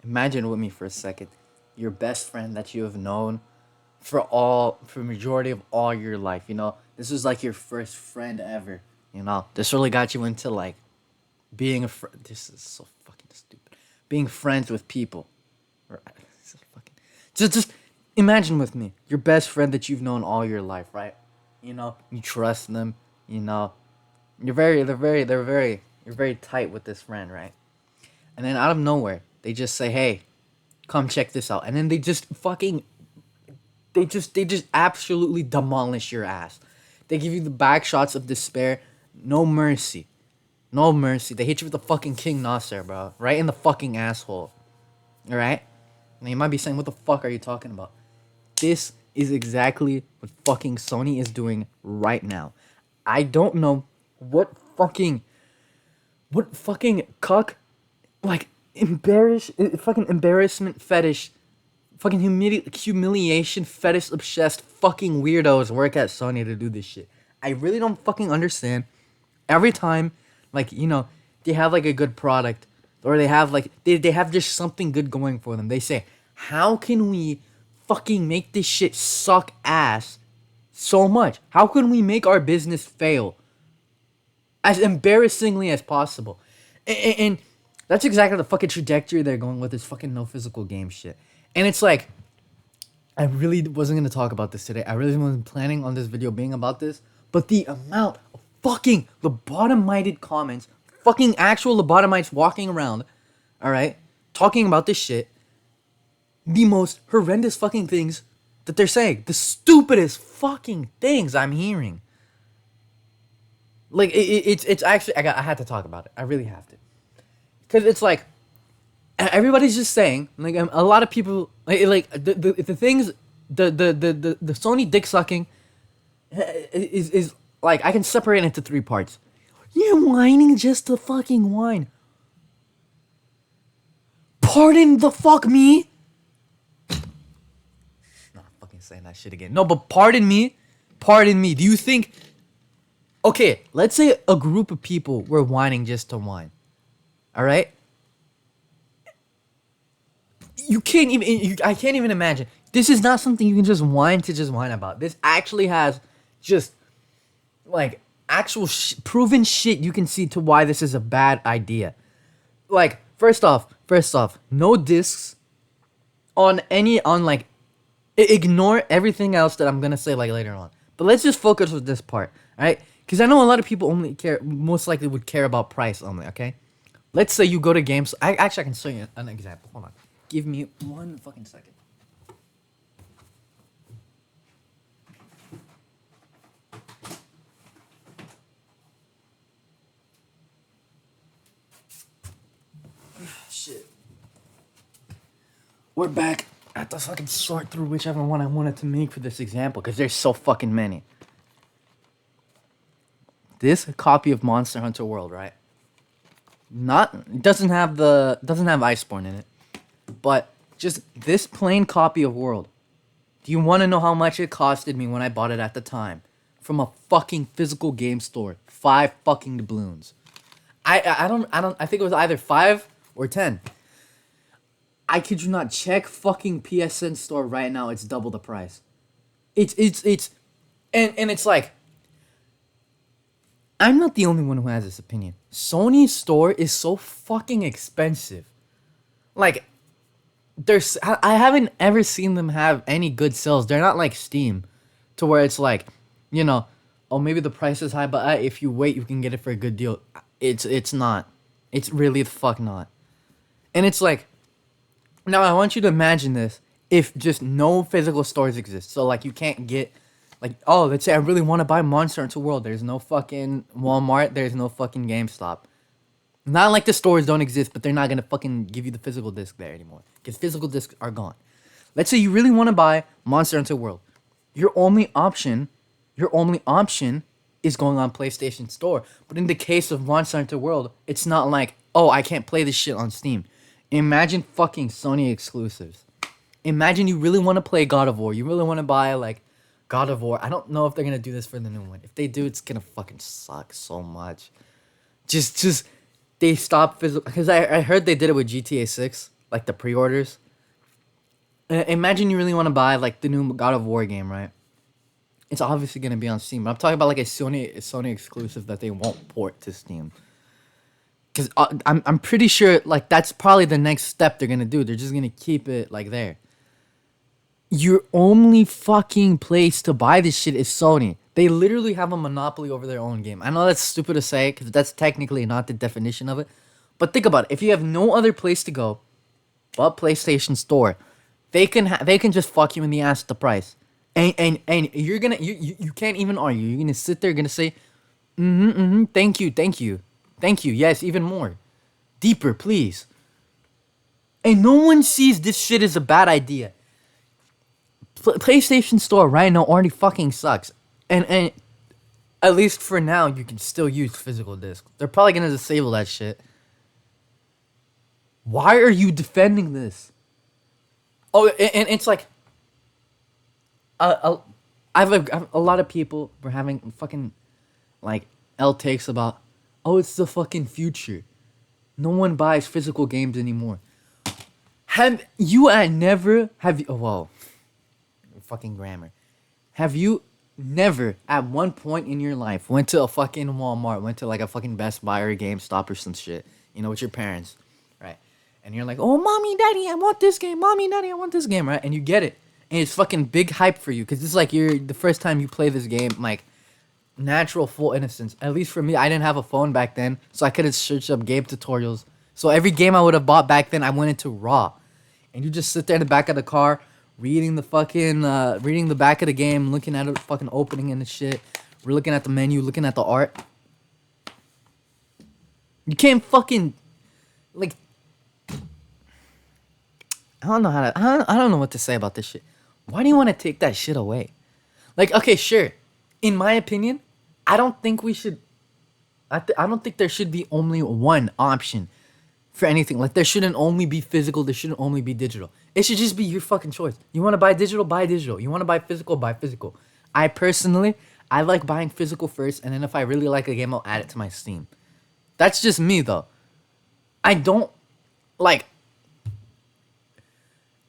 Imagine with me for a second. Your best friend that you have known for majority of all your life. This was like your first friend ever. This really got you into like being a friend. This is so fucking stupid. Being friends with people. Right. So fucking. Just imagine with me your best friend that you've known all your life, right? You trust them. You know, you're very tight with this friend, right? And then out of nowhere, they just say, "Hey, come check this out," and then they just absolutely demolish your ass. They give you the back shots of despair, no mercy, no mercy. They hit you with the fucking King Nasser, bro, right in the fucking asshole. All right. Now you might be saying, "What the fuck are you talking about?" This is exactly what fucking Sony is doing right now. I don't know what fucking cuck like fucking embarrassment fetish, fucking humiliation fetish obsessed fucking weirdos work at Sony to do this shit. I really don't fucking understand. Every time, like they have like a good product, or they have like they have just something good going for them. They say, "How can we fucking make this shit suck ass so much? How can we make our business fail as embarrassingly as possible?" And that's exactly the fucking trajectory they're going with, this fucking no physical game shit. And it's like, I really wasn't gonna talk about this today. I really wasn't planning on this video being about this. But the amount of fucking lobotomized comments, fucking actual lobotomites walking around, all right, talking about this shit, the most horrendous fucking things that they're saying, the stupidest fucking things I'm hearing. Like it's actually I had to talk about it. I really have to, because it's like everybody's just saying, like, a lot of people like the things, the Sony dick sucking is like, I can separate it into three parts. You're whining just to fucking whine. Pardon the fuck me. Not fucking saying that shit again. No, but pardon me. Pardon me. Do you think? Okay, let's say a group of people were whining just to whine. All right. You can't even. I can't even imagine. This is not something you can just whine to just whine about. This actually has just like actual proven shit you can see to why this is a bad idea. Like, first off, no discs on like, ignore everything else that I'm gonna say like later on. But let's just focus with this part, all right? Because I know a lot of people only care, most likely would care about price only. Okay, let's say you go to games. I can show you an example. Hold on, give me one fucking second. Shit. We're back. I have to fucking sort through whichever one I wanted to make for this example, because there's so fucking many. This copy of Monster Hunter World, right? Not doesn't have Iceborne in it, but just this plain copy of World. Do you want to know how much it costed me when I bought it at the time, from a fucking physical game store? 5 fucking doubloons. I think it was either 5 or 10. I kid you not. Check fucking PSN store right now. It's double the price. It's and it's like, I'm not the only one who has this opinion. Sony's store is so fucking expensive. Like, I haven't ever seen them have any good sales. They're not like Steam, to where it's like, you know, oh, maybe the price is high, but if you wait, you can get it for a good deal. It's not. It's really the fuck not. And it's like, now I want you to imagine this if just no physical stores exist. So like, you can't get, like, oh, let's say I really want to buy Monster Hunter World. There's no fucking Walmart. There's no fucking GameStop. Not like the stores don't exist, but they're not gonna fucking give you the physical disc there anymore, because physical discs are gone. Let's say you really want to buy Monster Hunter World. Your only option, your only option is going on PlayStation Store. But in the case of Monster Hunter World, it's not like, oh, I can't play this shit on Steam. Imagine fucking Sony exclusives. Imagine you really want to play God of War. You really want to buy like God of War. I don't know if they're gonna do this for the new one. If they do, it's gonna fucking suck so much. Just they stopped physical, because I heard they did it with GTA 6. like the pre-orders. Imagine you really want to buy like the new God of War game, right? It's obviously gonna be on Steam. But I'm talking about like a Sony exclusive that they won't port to Steam. Cause I'm pretty sure like that's probably the next step they're gonna do. They're just gonna keep it like there. Your only fucking place to buy this shit is Sony. They literally have a monopoly over their own game. I know that's stupid to say because that's technically not the definition of it. But think about it. If you have no other place to go but PlayStation Store, they can just fuck you in the ass with the price. And you're gonna you can't even argue. You're gonna sit there, gonna say, thank you, thank you, thank you. Yes, even more, deeper, please. And no one sees this shit as a bad idea. PlayStation Store right now already fucking sucks. And at least for now, you can still use physical discs. They're probably gonna disable that shit. Why are you defending this? Oh, and it's like, uh, a lot of people were having fucking like L takes about, oh, it's the fucking future. No one buys physical games anymore. Have you never have you? Oh, whoa, fucking grammar. Have you never at one point in your life went to a fucking Walmart, went to like a fucking Best Buy or a GameStop or some shit, with your parents, right? And you're like, oh, mommy, daddy, I want this game. Mommy, daddy, I want this game, right? And you get it. And it's fucking big hype for you because it's like you're the first time you play this game, like natural, full innocence. At least for me, I didn't have a phone back then, so I couldn't search up game tutorials. So every game I would have bought back then, I went into raw. And you just sit there in the back of the car, reading the back of the game, looking at it, fucking opening and the shit. We're looking at the menu, looking at the art. You can't fucking, like, I don't know I don't know what to say about this shit. Why do you want to take that shit away? Like, okay, sure. In my opinion, I don't think we should. I don't think there should be only one option for anything. Like, there shouldn't only be physical. There shouldn't only be digital. It should just be your fucking choice. You want to buy digital? Buy digital. You want to buy physical? Buy physical. I personally, I like buying physical first, and then if I really like a game, I'll add it to my Steam. That's just me, though. I don't like.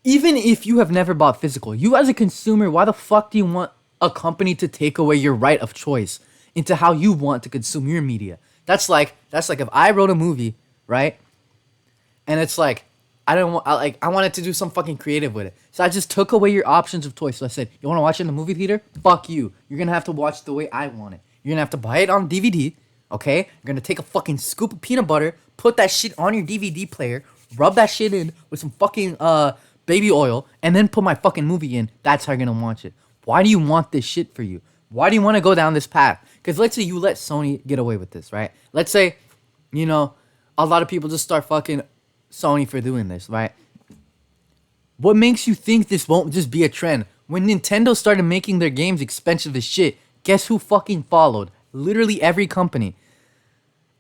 Even if you have never bought physical, you as a consumer, why the fuck do you want a company to take away your right of choice into how you want to consume your media? That's like if I wrote a movie, right? And it's like I wanted to do some fucking creative with it. So I just took away your options of choice. So I said, you want to watch it in the movie theater? Fuck you. You're going to have to watch the way I want it. You're going to have to buy it on DVD, okay? You're going to take a fucking scoop of peanut butter, put that shit on your DVD player, rub that shit in with some fucking baby oil, and then put my fucking movie in. That's how you're gonna watch it. Why do you want this shit for you? Why do you want to go down this path? Because let's say you let Sony get away with this, right? Let's say, a lot of people just start fucking Sony for doing this, right? What makes you think this won't just be a trend? When Nintendo started making their games expensive as shit, guess who fucking followed? Literally every company.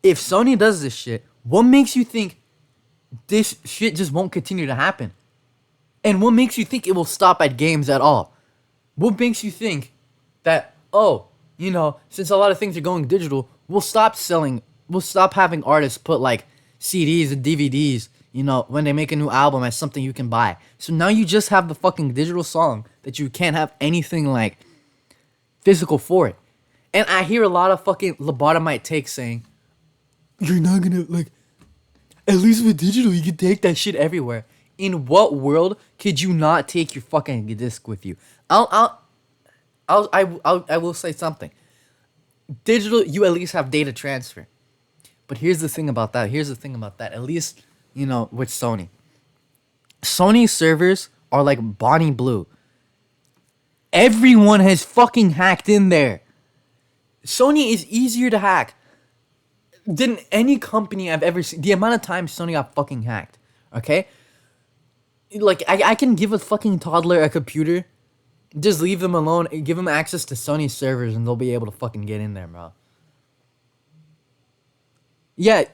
If Sony does this shit, what makes you think this shit just won't continue to happen? And what makes you think it will stop at games at all? What makes you think that, since a lot of things are going digital, we'll stop having artists put like CDs and DVDs, when they make a new album as something you can buy. So now you just have the fucking digital song that you can't have anything like physical for it. And I hear a lot of fucking lobotomite takes saying, you're not gonna, at least with digital, you can take that shit everywhere. In what world could you not take your fucking disc with you? I will say something. Digital, you at least have data transfer. But here's the thing about that. At least, with Sony. Sony servers are like Bonnie Blue. Everyone has fucking hacked in there. Sony is easier to hack than any company I've ever seen. The amount of times Sony got fucking hacked. Okay? Like, I can give a fucking toddler a computer, just leave them alone, and give them access to Sony servers, and they'll be able to fucking get in there, bro. Yeah,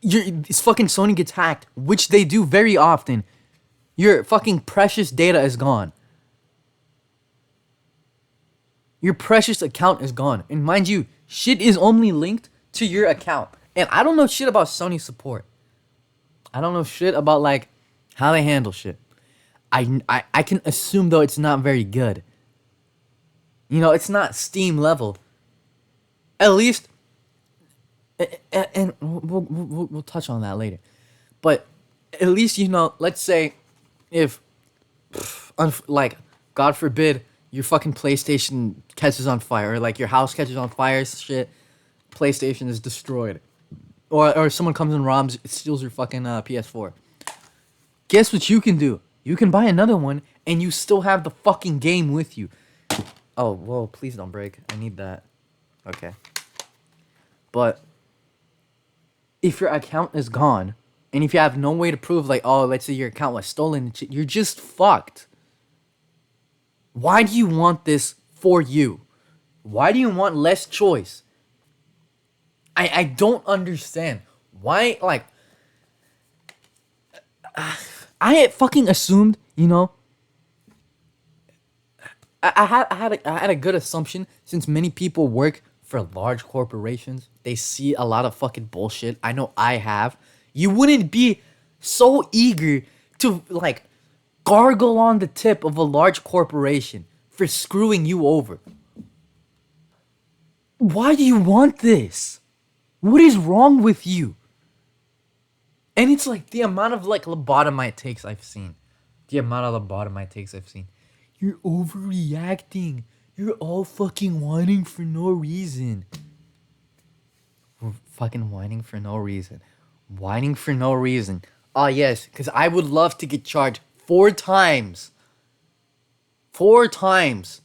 it's fucking Sony gets hacked, which they do very often. Your fucking precious data is gone. Your precious account is gone. And mind you, shit is only linked to your account. And I don't know shit about Sony support. I don't know shit about, How they handle shit. I can assume though it's not very good. You know, it's not Steam level. At least, and we'll touch on that later. But at least you know, let's say if like God forbid your fucking PlayStation catches on fire or like your house catches on fire, shit, PlayStation is destroyed, or someone comes and robs, steals your fucking PS4. Guess what you can do? You can buy another one and you still have the fucking game with you. Oh, whoa, please don't break. I need that. Okay. But if your account is gone and if you have no way to prove, like, oh, let's say your account was stolen, you're just fucked. Why do you want this for you? Why do you want less choice? I don't understand. Why, like, I had fucking assumed, you know, I had a good assumption since many people work for large corporations. They see a lot of fucking bullshit. I know I have. You wouldn't be so eager to like gargle on the tip of a large corporation for screwing you over. Why do you want this? What is wrong with you? And it's like the amount of like lobotomite takes I've seen. The amount of lobotomite takes I've seen. You're overreacting. You're all fucking whining for no reason. We're fucking whining for no reason. Whining for no reason. Ah, yes, because I would love to get charged 4 times. 4 times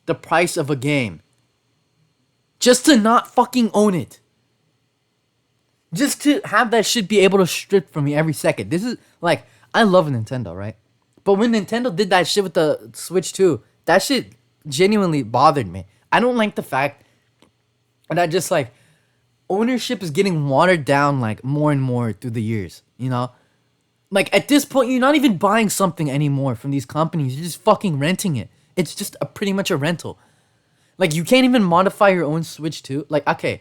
the price of a game. Just to not fucking own it. Just to have that shit be able to strip from me every second. This is, like, I love Nintendo, right? But when Nintendo did that shit with the Switch 2, that shit genuinely bothered me. I don't like the fact that just, like, ownership is getting watered down, like, more and more through the years, you know? Like, at this point, you're not even buying something anymore from these companies. You're just fucking renting it. It's just pretty much a rental. Like, you can't even modify your own Switch 2. Like, okay,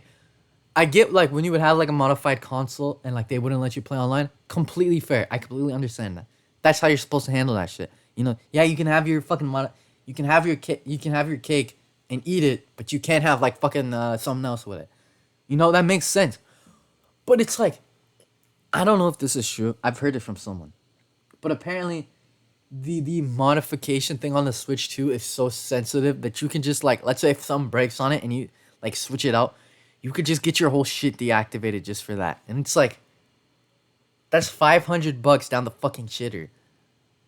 I get, like, when you would have, like, a modified console and, like, they wouldn't let you play online. Completely fair. I completely understand that. That's how you're supposed to handle that shit. You know, yeah, you can have your fucking you can have your cake and eat it, but you can't have, like, fucking something else with it. You know, that makes sense. But it's like, I don't know if this is true. I've heard it from someone. But apparently, the modification thing on the Switch 2 is so sensitive that you can just, like, let's say if something breaks on it and you, like, switch it out, you could just get your whole shit deactivated just for that. And it's like, that's $500 down the fucking shitter.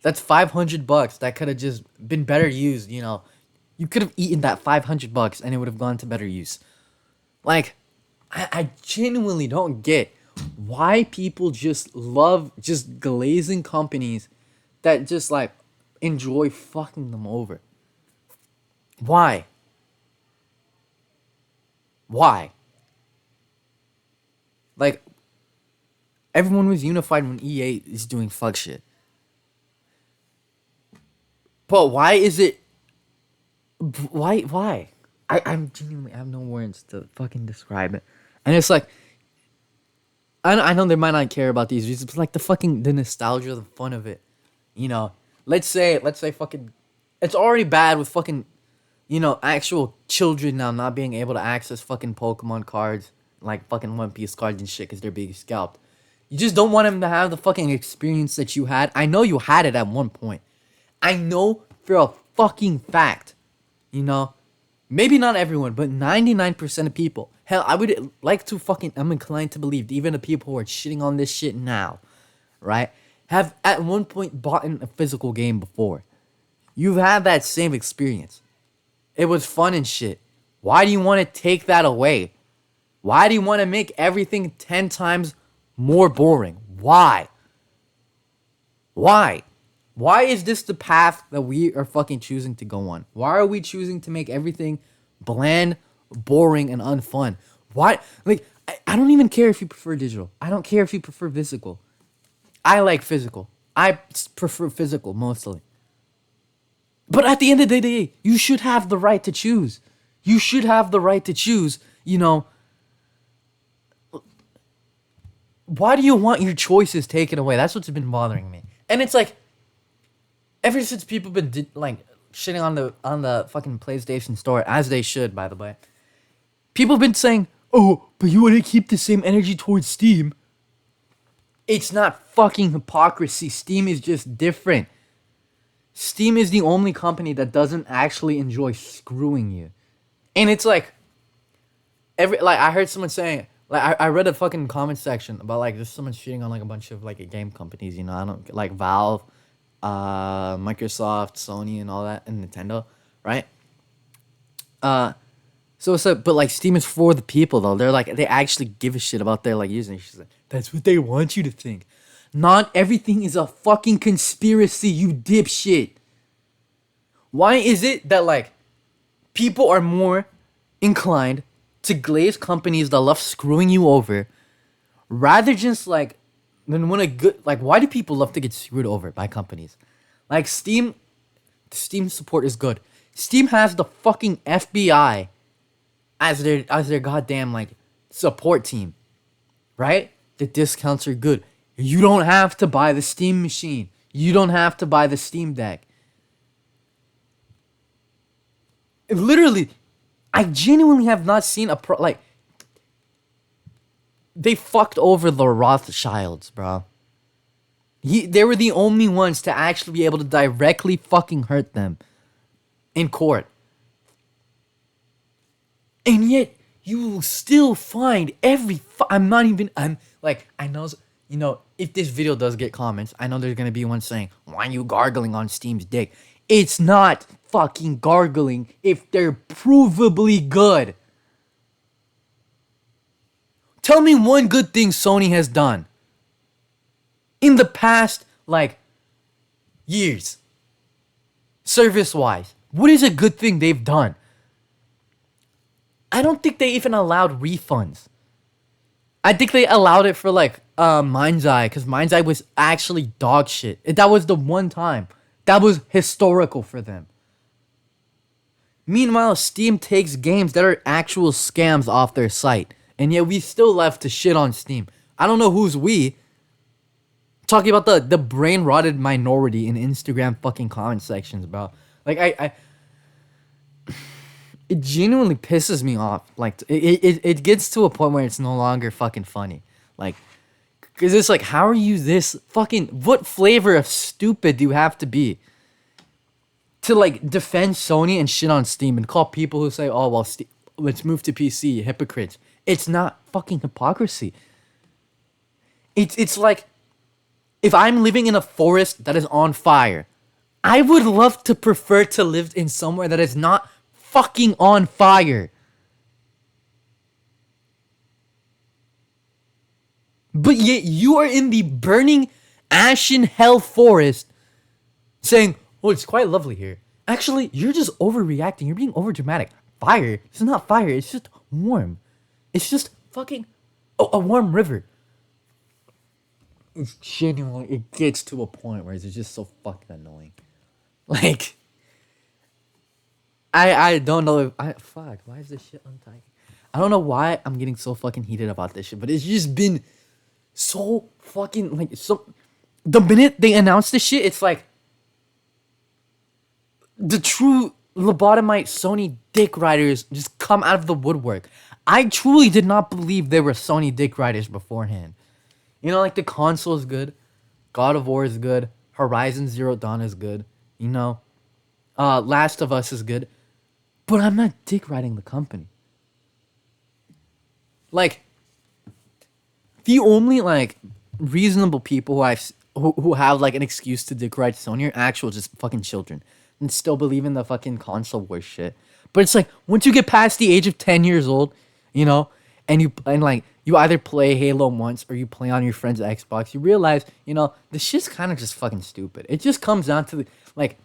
That's $500 that could have just been better used, you know. You could have eaten that $500 and it would have gone to better use. Like, I genuinely don't get why people just love just glazing companies that just, like, enjoy fucking them over. Why? Why? Like, everyone was unified when EA is doing fuck shit. But why is it... Why? I'm genuinely... I have no words to fucking describe it. And it's like... I know they might not care about these reasons, but like the nostalgia, the fun of it. You know, let's say fucking... It's already bad with fucking, you know, actual children now not being able to access fucking Pokemon cards, like fucking One Piece cards and shit because they're being scalped. You just don't want them to have the fucking experience that you had. I know you had it at one point. I know for a fucking fact, you know, maybe not everyone, but 99% of people. Hell, I would like to fucking, I'm inclined to believe, even the people who are shitting on this shit now, right, have at one point bought in a physical game before. You've had that same experience. It was fun and shit. Why do you want to take that away? Why do you want to make everything 10 times more boring? Why? Why? Why is this the path that we are fucking choosing to go on? Why are we choosing to make everything bland, boring, and unfun? Why? Like, I don't even care if you prefer digital. I don't care if you prefer physical. I like physical. I prefer physical mostly. But at the end of the day, you should have the right to choose. You should have the right to choose, you know. Why do you want your choices taken away? That's what's been bothering me. And it's like, ever since people been like shitting on the fucking PlayStation Store, as they should, by the way. People have been saying, "Oh, but you want to keep the same energy towards Steam." It's not fucking hypocrisy. Steam is just different. Steam is the only company that doesn't actually enjoy screwing you. And it's like I heard someone saying, like, I read a fucking comment section about, like, there's someone shitting on, like, a bunch of, like, game companies, you know, I don't, like, Valve, Microsoft, Sony, and all that, and Nintendo, right? So it's like, but, like, Steam is for the people, though. They're like, they actually give a shit about their, like, using it. She's like, that's what they want you to think. Not everything is a fucking conspiracy, you dipshit. Why is it that, like, people are more inclined to glaze companies that love screwing you over, rather just, like, than when a good, like, why do people love to get screwed over by companies? Like, Steam support is good. Steam has the fucking FBI as their goddamn, like, support team, right? The discounts are good. You don't have to buy the Steam machine. You don't have to buy the Steam Deck. Literally, I genuinely have not seen they fucked over the Rothschilds, bro. They were the only ones to actually be able to directly fucking hurt them in court. And yet, you will still find I'm like, I know, you know, if this video does get comments, I know there's gonna be one saying, why are you gargling on Steam's dick? It's not fucking gargling if they're provably good. Tell me one good thing Sony has done in the past, like, years, service-wise. What is a good thing they've done? I don't think they even allowed refunds. I think they allowed it for, like, Mind's Eye, because Mind's Eye was actually dog shit. That was the one time. That was historical for them. Meanwhile, Steam takes games that are actual scams off their site, and yet we still left to shit on Steam. I don't know who's we. Talking about the brain-rotted minority in Instagram fucking comment sections, bro. Like, it genuinely pisses me off. Like, it gets to a point where it's no longer fucking funny. Like, because it's like, how are you this fucking... What flavor of stupid do you have to be to, like, defend Sony and shit on Steam and call people who say, oh, well, let's move to PC, hypocrites? It's not fucking hypocrisy. It's like, if I'm living in a forest that is on fire, I would love to prefer to live in somewhere that is not fucking on fire. But yet you are in the burning, ashen hell forest saying, oh, it's quite lovely here. Actually, you're just overreacting. You're being overdramatic. Fire? It's not fire. It's just warm. It's just fucking a warm river. It's genuinely, it gets to a point where it's just so fucking annoying. Like, I don't know if fuck, why is this shit untying? I don't know why I'm getting so fucking heated about this shit, but it's just been so fucking, like, so the minute they announced this shit, it's like the true lobotomite Sony dick riders just come out of the woodwork. I truly did not believe there were Sony dick riders beforehand. You know, like, the console is good, God of War is good, Horizon Zero Dawn is good, you know, Last of Us is good, but I'm not dick riding the company. Like, the only, like, reasonable people who have, like, an excuse to dick ride Sony are actual just fucking children and still believe in the fucking console war shit. But it's like, once you get past the age of 10 years old, you know, and you either play Halo once or you play on your friend's Xbox, you realize, you know, this shit's kind of just fucking stupid. It just comes down to, like,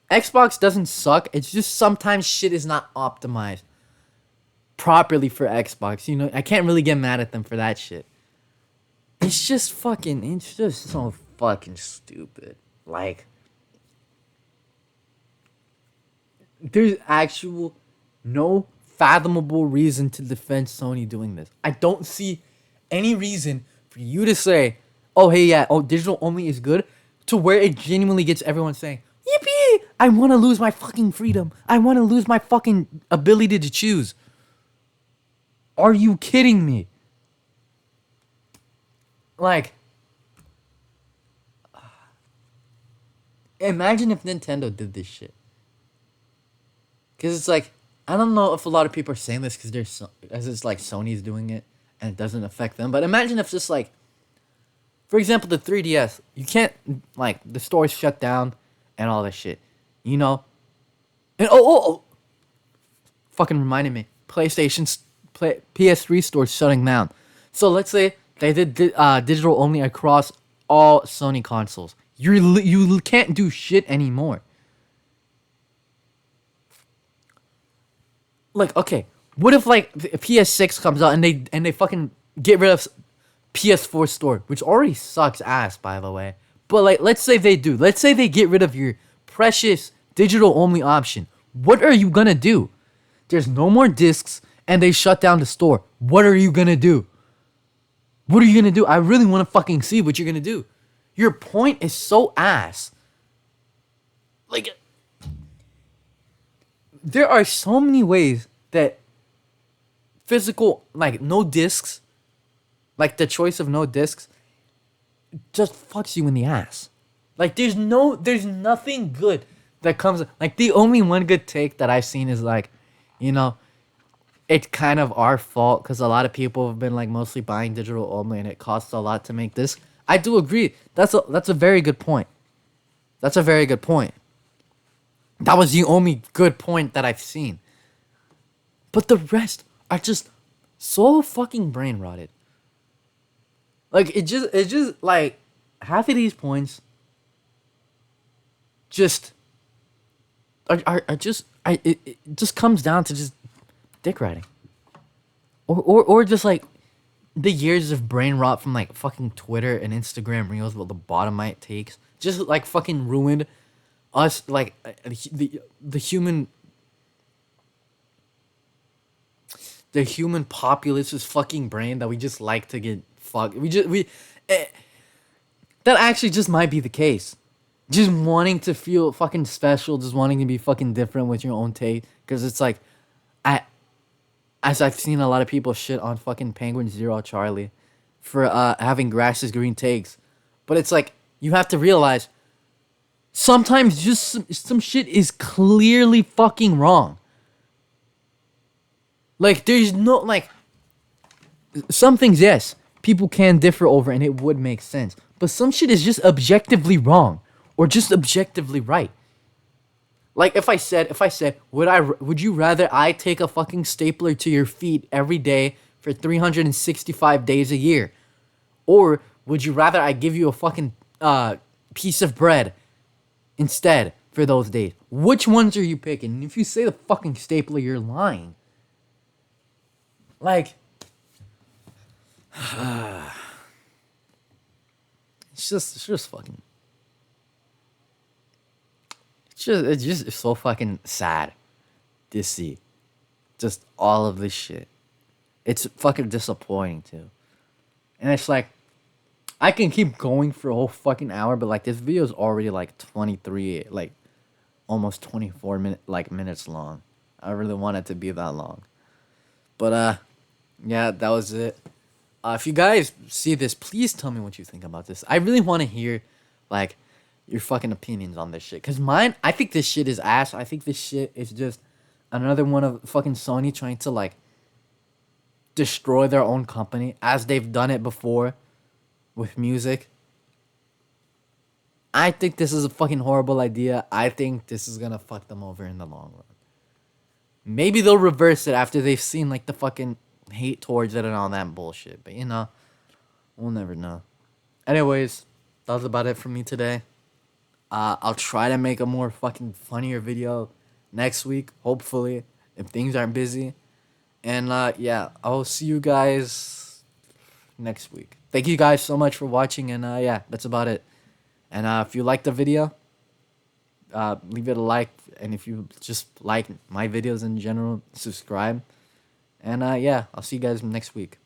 Xbox doesn't suck. It's just sometimes shit is not optimized properly for Xbox. You know, I can't really get mad at them for that shit. It's just so fucking stupid. Like, there's actual no fathomable reason to defend Sony doing this. I don't see any reason for you to say, oh, hey, yeah, oh, digital only is good, to where it genuinely gets everyone saying, "Yippee! I want to lose my fucking freedom. I want to lose my fucking ability to choose." Are you kidding me? Like, imagine if Nintendo did this shit. Because it's like, I don't know if a lot of people are saying this because as it's like Sony's doing it and it doesn't affect them. But imagine if just like, for example, the 3DS, you can't, like, the store's shut down and all this shit. You know? And fucking reminded me. PS3 stores shutting down. So let's say they did digital only across all Sony consoles. You can't do shit anymore. Like, okay, what if like PS6 comes out and they fucking get rid of PS4 store, which already sucks ass, by the way. But like, let's say they do. Let's say they get rid of your precious digital only option. What are you gonna do? There's no more discs, and they shut down the store. What are you gonna do? What are you gonna do? I really want to fucking see what you're gonna do. Your point is so ass. Like, there are so many ways that physical, like, no discs, like the choice of no discs, just fucks you in the ass. Like, there's nothing good that comes. Like, the only one good take that I've seen is like, you know, it's kind of our fault because a lot of people have been like mostly buying digital only and it costs a lot to make this. I do agree. That's a very good point. That's a very good point. That was the only good point that I've seen. But the rest are just so fucking brain rotted. Like, it just like half of these points just it just comes down to just dick riding. Or just like the years of brain rot from like fucking Twitter and Instagram Reels, what the bottomite takes, just like fucking ruined us, like the human populace's fucking brain that we just like to get fucked. That actually just might be the case. Just wanting to feel fucking special, just wanting to be fucking different with your own take, because it's like, as I've seen a lot of people shit on fucking Penguin Zero Charlie for having grass is green takes, but it's like, you have to realize sometimes just some shit is clearly fucking wrong. Like, there's no, like, some things, yes, people can differ over and it would make sense, but some shit is just objectively wrong or just objectively right. Like, if I said, would you rather I take a fucking stapler to your feet every day for 365 days a year? Or would you rather I give you a fucking piece of bread instead for those days? Which ones are you picking? And if you say the fucking stapler, you're lying. Like, it's just fucking. It's just so fucking sad to see just all of this shit. It's fucking disappointing too. And it's like, I can keep going for a whole fucking hour, but like, this video is already like 23, like almost 24 minutes long. I really want it to be that long. But yeah, that was it. If you guys see this, please tell me what you think about this. I really want to hear like your fucking opinions on this shit. Cause mine, I think this shit is ass. I think this shit is just another one of fucking Sony trying to like destroy their own company as they've done it before with music. I think this is a fucking horrible idea. I think this is gonna fuck them over in the long run. Maybe they'll reverse it after they've seen like the fucking hate towards it and all that bullshit. But you know, we'll never know. Anyways, that was about it for me today. I'll try to make a more fucking funnier video next week, hopefully, if things aren't busy. And yeah, I'll see you guys next week. Thank you guys so much for watching, and yeah, that's about it. And if you liked the video, leave it a like, and if you just like my videos in general, subscribe. And yeah, I'll see you guys next week.